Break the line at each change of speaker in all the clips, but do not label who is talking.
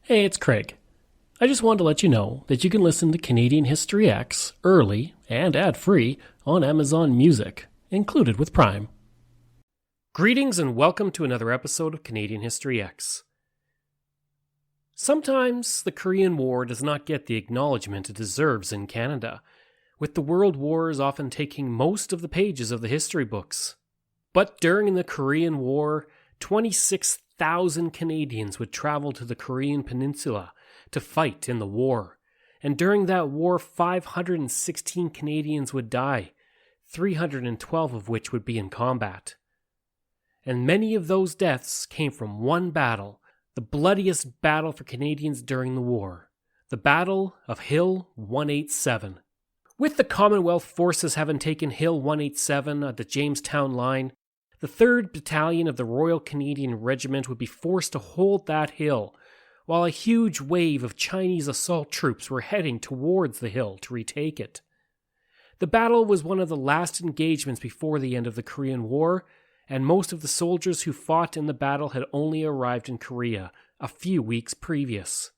Hey, it's Craig. I just wanted to let you know that you can listen to Canadian History X early and ad-free on Amazon Music, included with Prime. Greetings and welcome to another episode of Canadian History X. Sometimes the Korean War does not get the acknowledgement it deserves in Canada, with the World Wars often taking most of the pages of the history books. But during the Korean War, 26,000 Canadians would travel to the Korean Peninsula to fight in the war. And during that war, 516 Canadians would die, 312 of which would be in combat. And many of those deaths came from one battle, the bloodiest battle for Canadians during the war, the Battle of Hill 187. With the Commonwealth forces having taken Hill 187 at the Jamestown line, the 3rd Battalion of the Royal Canadian Regiment would be forced to hold that hill, while a huge wave of Chinese assault troops were heading towards the hill to retake it. The battle was one of the last engagements before the end of the Korean War, and most of the soldiers who fought in the battle had only arrived in Korea a few weeks previous.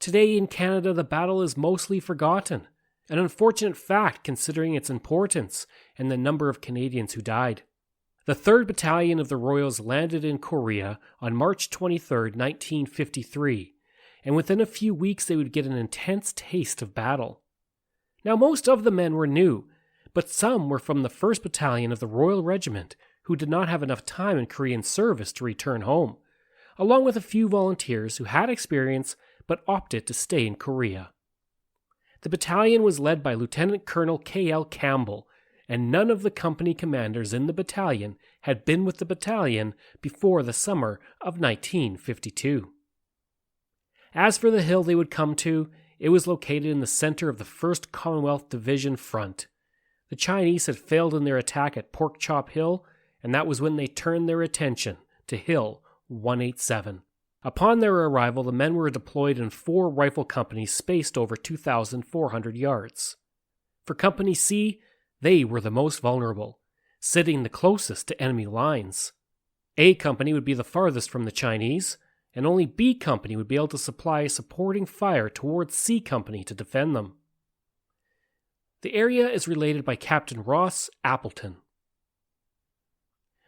Today in Canada, the battle is mostly forgotten, an unfortunate fact considering its importance and the number of Canadians who died. The 3rd Battalion of the Royals landed in Korea on March 23, 1953, and within a few weeks they would get an intense taste of battle. Now most of the men were new, but some were from the 1st Battalion of the Royal Regiment who did not have enough time in Korean service to return home, along with a few volunteers who had experience but opted to stay in Korea. The battalion was led by Lieutenant Colonel K.L. Campbell, and none of the company commanders in the battalion had been with the battalion before the summer of 1952. As for the hill they would come to, it was located in the center of the 1st Commonwealth Division front. The Chinese had failed in their attack at Pork Chop Hill, and that was when they turned their attention to Hill 187. Upon their arrival, the men were deployed in 4 rifle companies spaced over 2,400 yards. For Company C, they were the most vulnerable, sitting the closest to enemy lines. A Company would be the farthest from the Chinese, and only B Company would be able to supply supporting fire towards C Company to defend them. The area is related by Captain Ross Appleton.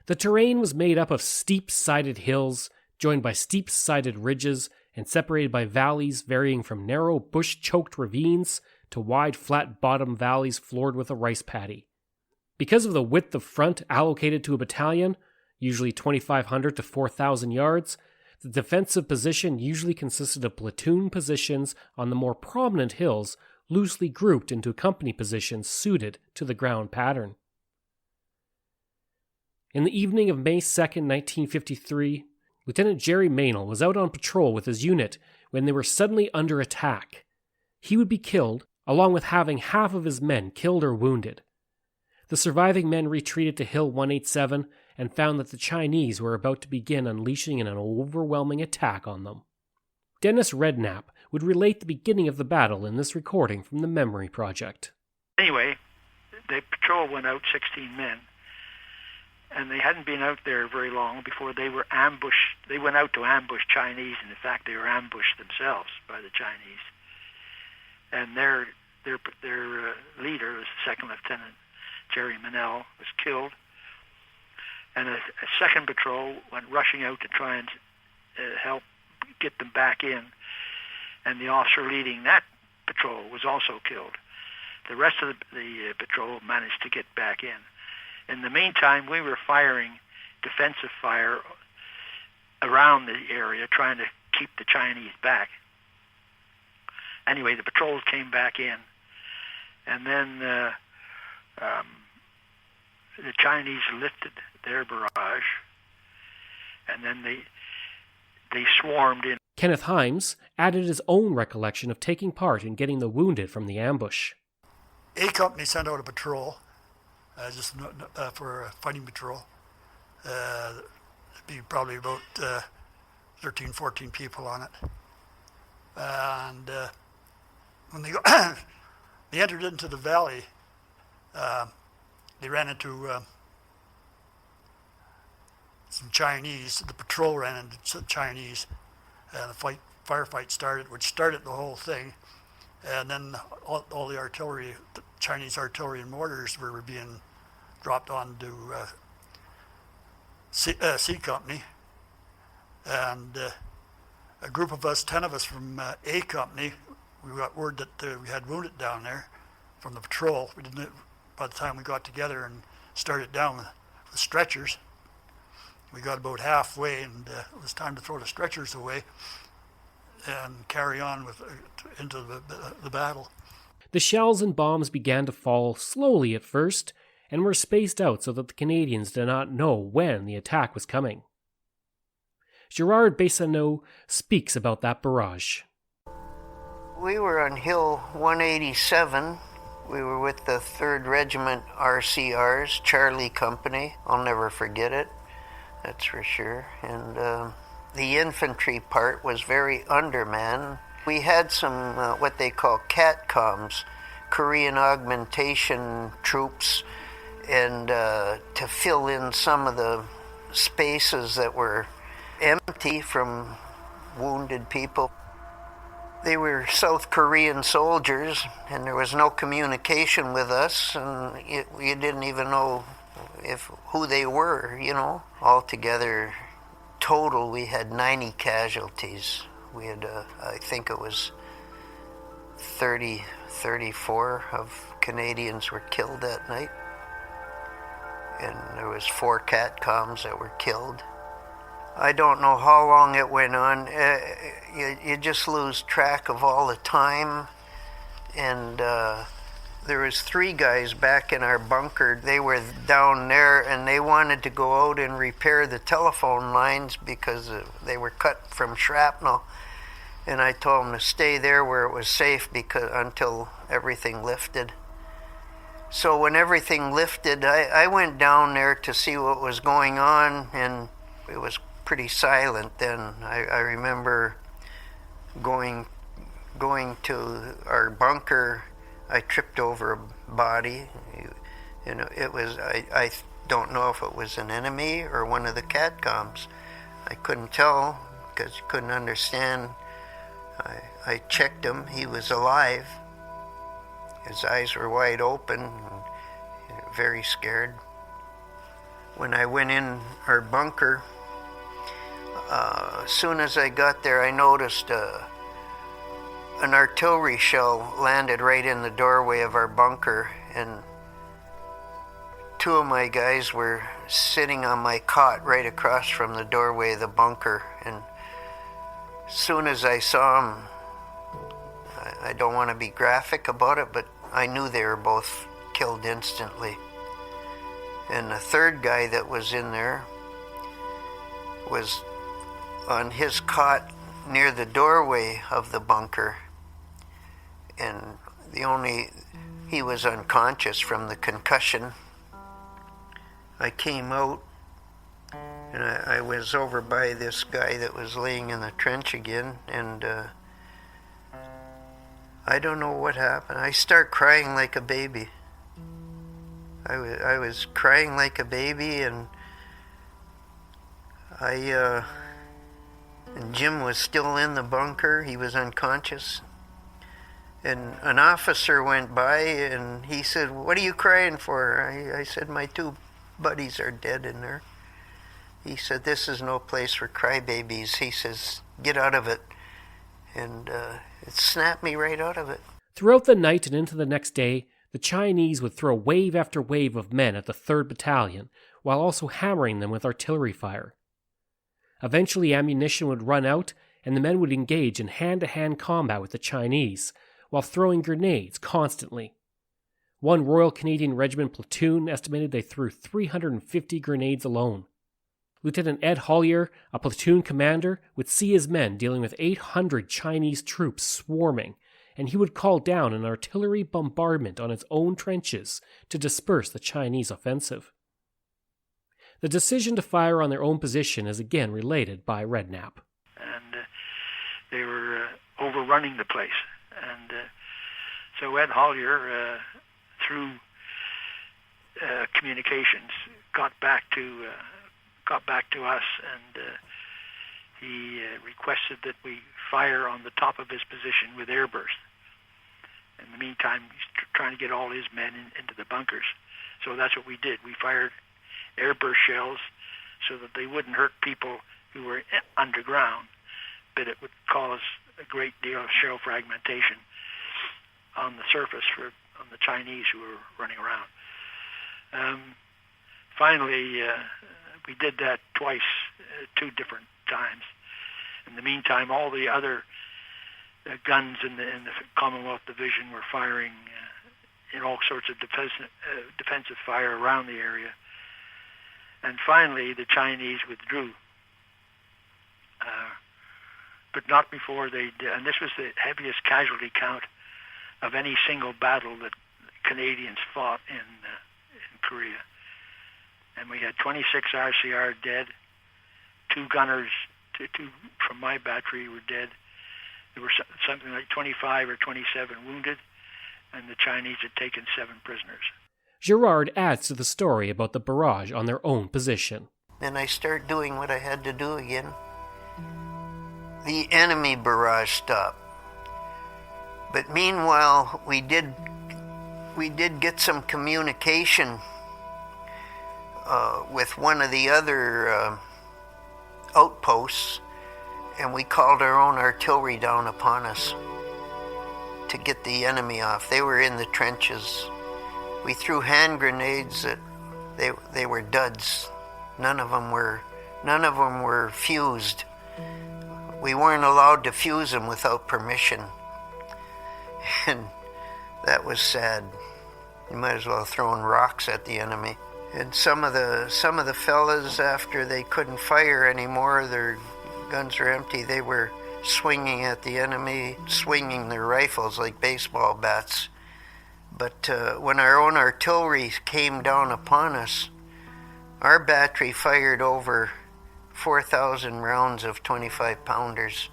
The terrain was made up of steep-sided hills, joined by steep-sided ridges and separated by valleys varying from narrow bush-choked ravines to wide flat-bottom valleys floored with a rice paddy. Because of the width of front allocated to a battalion, usually 2,500 to 4,000 yards, the defensive position usually consisted of platoon positions on the more prominent hills loosely grouped into company positions suited to the ground pattern. In the evening of May 2, 1953, Lieutenant Jerry Meynell was out on patrol with his unit when they were suddenly under attack. He would be killed, along with having half of his men killed or wounded. The surviving men retreated to Hill 187 and found that the Chinese were about to begin unleashing an overwhelming attack on them. Dennis Redknapp would relate the beginning of the battle in this recording from the Memory Project.
Anyway, the patrol went out 16 men, and they hadn't been out there very long before they were ambushed. They went out to ambush Chinese, and in fact they were ambushed themselves by the Chinese. And their leader, was Second Lieutenant Jerry Meynell, was killed. And a second patrol went rushing out to try and help get them back in. And the officer leading that patrol was also killed. The rest of the patrol managed to get back in. In the meantime, we were firing defensive fire around the area, trying to keep the Chinese back. Anyway, the patrols came back in, and then the Chinese lifted their barrage, and then they swarmed in.
Kenneth Himes added his own recollection of taking part in getting the wounded from the ambush.
A Company sent out a patrol, just for a fighting patrol. There'd be probably about 13, 14 people on it. And when they entered into the valley, they ran into some Chinese. The patrol ran into some Chinese, and the fight firefight started, which started the whole thing. And then all the artillery, the Chinese artillery and mortars were being dropped onto C Company. And a group of us, 10 of us from A Company, we got word that we had wounded down there from the patrol. We didn't. By the time we got together and started down with stretchers, we got about halfway, and it was time to throw the stretchers away and carry on with into the battle.
The shells and bombs began to fall slowly at first, and were spaced out so that the Canadians did not know when the attack was coming. Gerard Bessonneau speaks about that barrage.
We were on Hill 187. We were with the 3rd Regiment RCRs, Charlie Company. I'll never forget it, that's for sure. And the infantry part was very undermanned. We had some what they call CATCOMs, Korean augmentation troops, and to fill in some of the spaces that were empty from wounded people. They were South Korean soldiers, and there was no communication with us, and you didn't even know who they were, you know. Altogether, total, we had 90 casualties. We had, I think it was 34 of Canadians were killed that night. And there was 4 CATCOMs that were killed. I don't know how long it went on. You just lose track of all the time. And there was 3 guys back in our bunker. They were down there, and they wanted to go out and repair the telephone lines because they were cut from shrapnel. And I told them to stay there where it was safe until everything lifted. So when everything lifted, I went down there to see what was going on, and it was pretty silent then. I remember going to our bunker. I tripped over a body. You know, it was, I don't know if it was an enemy or one of the CATCOMs. I couldn't tell because you couldn't understand. I checked him. He was alive. His eyes were wide open, very scared. When I went in our bunker, as soon as I got there, I noticed an artillery shell landed right in the doorway of our bunker, and 2 of my guys were sitting on my cot right across from the doorway of the bunker. And as soon as I saw them, I don't want to be graphic about it, but I knew they were both killed instantly. And the 3rd guy that was in there was on his cot near the doorway of the bunker. And he was unconscious from the concussion. I came out, and I was over by this guy that was laying in the trench again, and I don't know what happened. I start crying like a baby. I was crying like a baby, and and Jim was still in the bunker. He was unconscious. And an officer went by, and he said, "What are you crying for?" I said, "My 2 buddies are dead in there." He said, "This is no place for crybabies." He says, "Get out of it." And it snapped me right out of it.
Throughout the night and into the next day, the Chinese would throw wave after wave of men at the 3rd Battalion, while also hammering them with artillery fire. Eventually, ammunition would run out, and the men would engage in hand-to-hand combat with the Chinese, while throwing grenades constantly. One Royal Canadian Regiment platoon estimated they threw 350 grenades alone. Lieutenant Ed Hollier, a platoon commander, would see his men dealing with 800 Chinese troops swarming, and he would call down an artillery bombardment on his own trenches to disperse the Chinese offensive. The decision to fire on their own position is again related by Redknapp.
And they were overrunning the place. And so Ed Hollier, through communications, got back to us, and he requested that we fire on the top of his position with airburst. In the meantime, he's trying to get all his men into the bunkers. So that's what we did. We fired airburst shells so that they wouldn't hurt people who were underground, but it would cause a great deal of shell fragmentation on the surface on the Chinese who were running around. Finally, we did that twice, 2 different times. In the meantime, all the other guns in the Commonwealth Division were firing in all sorts of defensive fire around the area. And finally, the Chinese withdrew, but not before they did. And this was the heaviest casualty count of any single battle that Canadians fought in Korea. And we had 26 RCR dead, 2 gunners, 2 from my battery were dead. There were something like 25 or 27 wounded, and the Chinese had taken 7 prisoners.
Girard adds to the story about the barrage on their own position.
Then I start doing what I had to do again. The enemy barrage stopped. But meanwhile, we did get some communication with one of the other outposts, and we called our own artillery down upon us to get the enemy off. They were in the trenches. We threw hand grenades that they were duds. None of them were fused. We weren't allowed to fuse them without permission, and that was sad. You might as well have thrown rocks at the enemy. And some of the fellas, after they couldn't fire anymore, their guns were empty, they were swinging at the enemy, swinging their rifles like baseball bats. But when our own artillery came down upon us, our battery fired over 4,000 rounds of 25-pounders.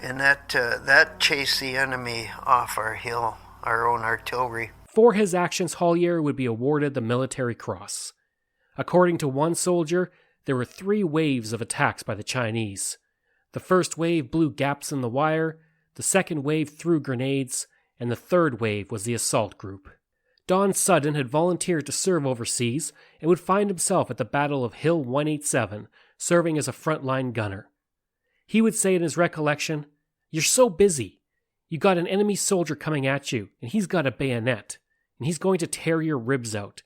And that chased the enemy off our hill, our own artillery.
For his actions, Hollier would be awarded the Military Cross. According to one soldier, there were 3 waves of attacks by the Chinese. The first wave blew gaps in the wire, the second wave threw grenades, and the third wave was the assault group. Don Sudden had volunteered to serve overseas and would find himself at the Battle of Hill 187, serving as a frontline gunner. He would say in his recollection, "You're so busy. You got an enemy soldier coming at you, and he's got a bayonet, and he's going to tear your ribs out.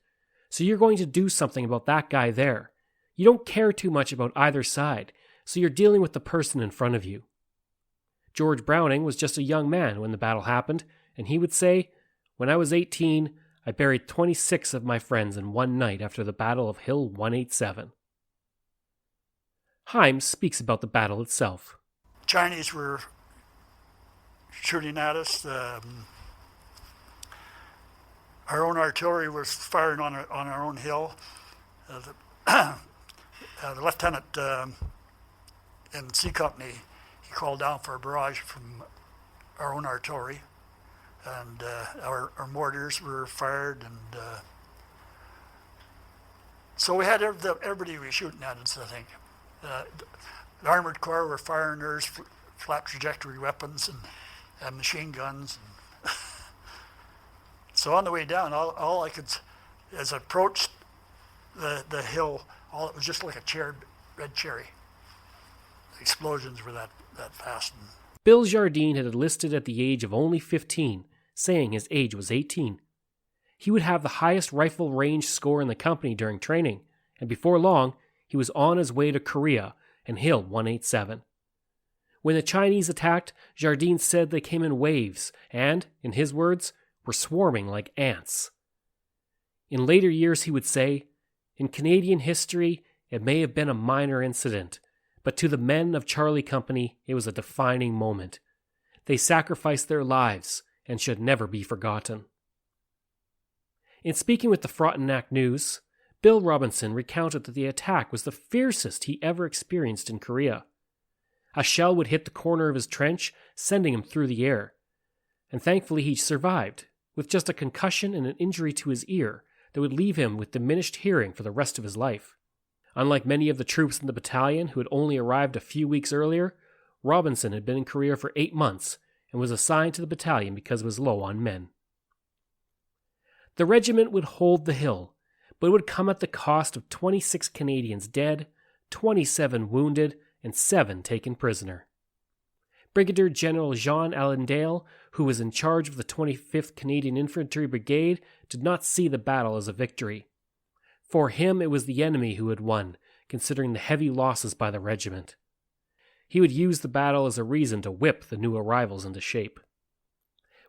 So you're going to do something about that guy there. You don't care too much about either side, so you're dealing with the person in front of you." George Browning was just a young man when the battle happened, and he would say, "When I was 18, I buried 26 of my friends in one night after the Battle of Hill 187. Himes speaks about the battle itself.
Chinese were shooting at us. Our own artillery was firing on our own hill. The lieutenant in C Company, he called down for a barrage from our own artillery, and our mortars were fired, and so we had everybody was shooting at us, I think. The Armored Corps were firing theirs, flat trajectory weapons and machine guns. And so on the way down, all I could, as I approached the hill, it was just like a red cherry. The explosions were that fast.
Bill Jardine had enlisted at the age of only 15, saying his age was 18. He would have the highest rifle range score in the company during training, and before long, he was on his way to Korea and Hill 187. When the Chinese attacked, Jardine said they came in waves and, in his words, were swarming like ants. In later years, he would say, "In Canadian history, it may have been a minor incident, but to the men of Charlie Company, it was a defining moment. They sacrificed their lives and should never be forgotten." In speaking with the Frontenac News, Bill Robinson recounted that the attack was the fiercest he ever experienced in Korea. A shell would hit the corner of his trench, sending him through the air. And thankfully he survived, with just a concussion and an injury to his ear that would leave him with diminished hearing for the rest of his life. Unlike many of the troops in the battalion who had only arrived a few weeks earlier, Robinson had been in Korea for 8 months and was assigned to the battalion because it was low on men. The regiment would hold the hill, but it would come at the cost of 26 Canadians dead, 27 wounded, and 7 taken prisoner. Brigadier General Jean Allendale, who was in charge of the 25th Canadian Infantry Brigade, did not see the battle as a victory. For him, it was the enemy who had won, considering the heavy losses by the regiment. He would use the battle as a reason to whip the new arrivals into shape.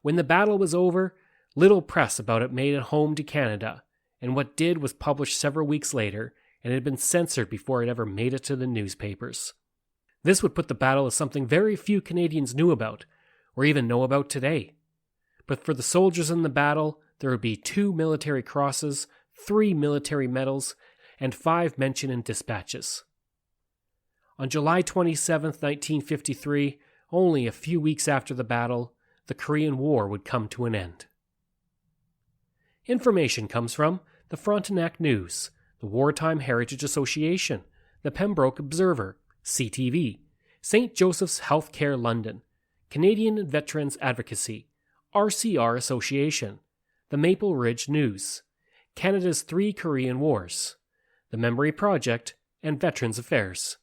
When the battle was over, little press about it made it home to Canada, and what did was published several weeks later, and had been censored before it ever made it to the newspapers. This would put the battle as something very few Canadians knew about, or even know about today. But for the soldiers in the battle, there would be 2 military crosses, 3 military medals, and 5 mentioned in dispatches. On July 27, 1953, only a few weeks after the battle, the Korean War would come to an end. Information comes from the Frontenac News, the Wartime Heritage Association, the Pembroke Observer, CTV, St. Joseph's Healthcare London, Canadian Veterans Advocacy, RCR Association, the Maple Ridge News, Canada's 3 Korean Wars, the Memory Project, and Veterans Affairs.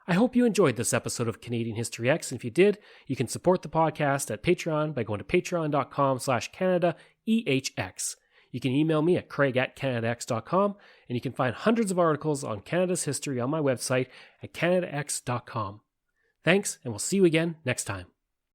I hope you enjoyed this episode of Canadian History X, and if you did, you can support the podcast at Patreon by going to patreon.com/CanadaEHX. You can email me at craig@canadax.com, and you can find hundreds of articles on Canada's history on my website at canadax.com. Thanks, and we'll see you again next time.